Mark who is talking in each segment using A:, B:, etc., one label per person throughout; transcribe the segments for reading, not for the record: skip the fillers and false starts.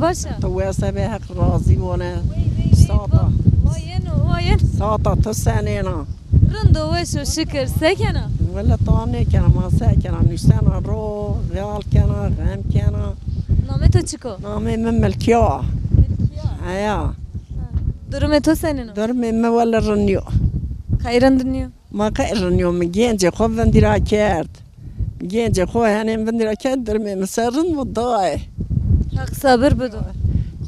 A: باشه
B: تو واسه به حق راضی بونه ساتا
A: واین
B: ساتا تو سنینا
A: رندو وشو شکر سکنه
B: ولی تا نکنم ما سکنم نیستن رو غیال کنم غم کنم
A: نامه تو چیکو؟
B: نامه من ملکیا ایا
A: درمه تو سنینو؟
B: درمه من ولی رنیو
A: خیرندنیو؟
B: ما خیر رنیو میگنج خوب وندیرا کرد گنج خوب هنیم وندیرا کرد درمه مسرن بود دای
A: حق صبر بدو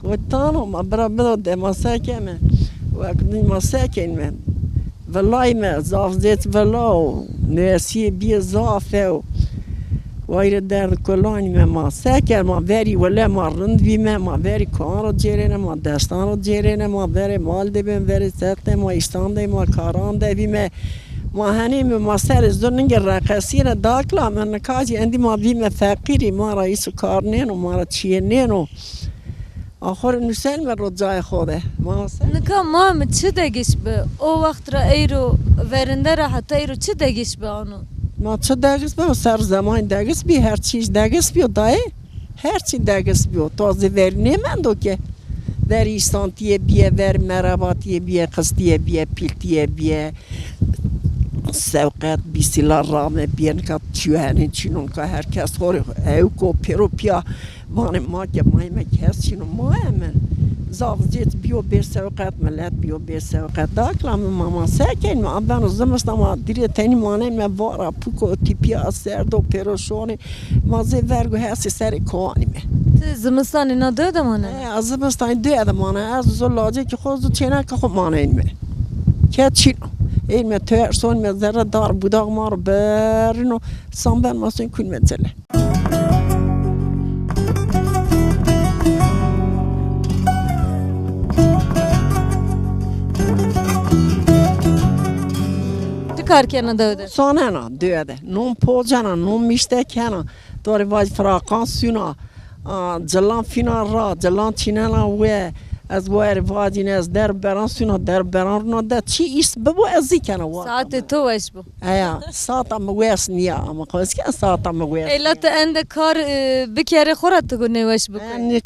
B: خودتانو ما برا بدو ده ما سکنم وقتی ما سکنم والله ما زاف زيت ولا ناسي بي زافه واير در كلاني ما ساكر ما فيري ولا ما رند بي ما فيري كارو جيرنا ما دستانو جيرنا ما فيري مال دبن فيري سات ما استان ما كاران دبي ما هني ما سر زننگ رقصينا داخلا من كاجي عندي ما بي ما فقيري ما رئيس كارنين وما تشينين آخر نوسل من رو جای خوده ما
A: نکا ما چه دگیش به او وقت را ایرو ورنده را حتی ایرو چه دگیش به آنو
B: ما چه دگیش به سر زمان دگیش بی هر چیز دگیش بیو دای هر چی دگیش بیو تازه ورنه من دو که ور ایستانتیه بیه ور مراباتیه بیه قصدیه بیه پیلتیه بیه سوقت بیسیلا رامه بیان که چیوهنه چینون که هر کس خوری اوکو پیرو پیا ما که مایمه کس چینون ما همه زاوزیت بیو بیر سوقت ملت بیو بیر سوقت داکلام ما سکن ما ابن زمست ما دیره تنی مانه ما وارا پوکو تیپیا سردو پیروشونه ما زیورگو هستی سر کوانیمه
A: زمستان اینا دو دمانه؟
B: از زمستان دو دمانه از زلاجه که خود چینه که خود مانه اینمه که چینو این می ترسون می زره دار بوداغ ما رو برن و سامبر ماسون کن مزله
A: چه کار کنه دوده؟
B: سانه نا دوده نوم پوجانا نوم میشته کنه داری واج فراقان سونا جلان فینا را جلان چینه نا وی از وار واجین از در بران سونا در بران رو ده چی ایست ببو ازی کنه وار
A: ساعت تو وش بو
B: ایا ساعت مگویس نیا اما خوش که ساعت مگویس
A: ایلات اند کار بکره خورد تو گونه وش بو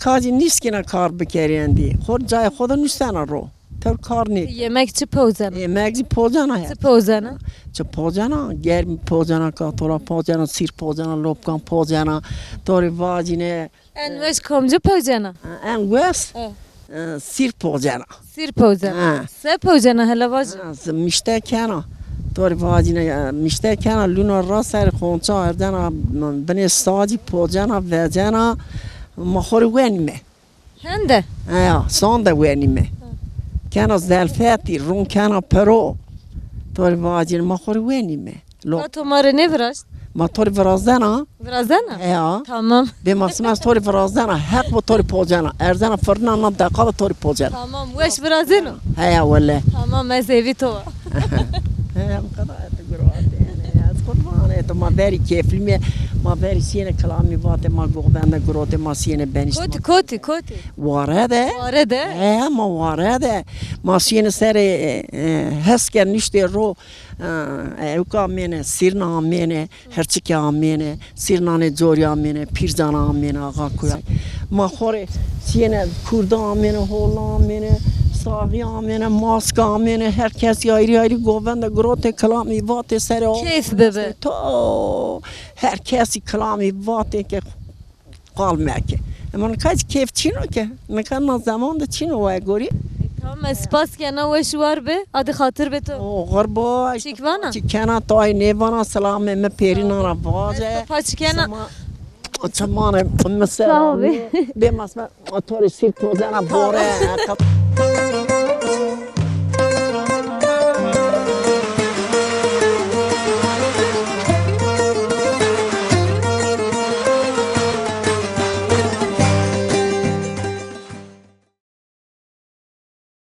B: کاری نیست که کار بکری اندی خود جای خود نیستن رو تو کار نیست
A: yemek چه پوزنه؟
B: yemek چه پوزنه
A: چه پوزنه؟
B: چه پوزنه گرم پوزنه کاتورا پوزنه سیر پوزنه لوبکان پوزنه توری واجینه
A: انوش کمجا پوزنه؟
B: انوش سیر پوزنه
A: سیر پوزنه سه پوزنه هلا واج
B: میشته کنه توری واجینه میشته کنه لونا را سر خونچه هردن بنی ساجی پوزنه وزنه مخوری وینیمه
A: هنده؟
B: ایا سانده وینیمه کنه زلفتی رون کنه پرو توری واجینه مخوری وینیمه
A: تو ماره نفرست؟
B: ما توری فرازدنا
A: فرازدنا؟
B: ایا
A: تمام
B: به مسمس توری فرازدنا حق با توری پوزنا ارزنا فرنا نم دقیقه توری پوزنا
A: تمام وش فرازدنو؟
B: ایا ولی
A: تمام مزیوی تو
B: هم قضایت گروهاتی از خود مانه تو ما بری کیفلی ما بری سینه کلامی وات ما گوبنده گروه ما سینه بنیست
A: کوتی
B: وارده
A: وارده
B: ما وارده ما سینه سر حس کر نشته رو اوکا مینه سیرنا مینه هرچی مینه سیرنان جوریا مینه پیرزانا مینه آقا کوی ما خوره سینه کردان مینه هولان مینه ساقی آمینه ماسک آمینه هر کسی آیری گوبند گروت کلامی وات سر
A: کیف ببه
B: تو هر کسی کلامی وات که قال مکه اما نکاج کیف چینو که نکان زمان ده چینو وای گوری
A: تمام سپاس کنه وش وار به آد خاطر به تو
B: غربا
A: چیکوانا
B: چیکانا تای نیوانا سلام مه پیرینا را واجه
A: پاچکنا
B: چمانه مثلا به مسمع توری سیر توزنا بوره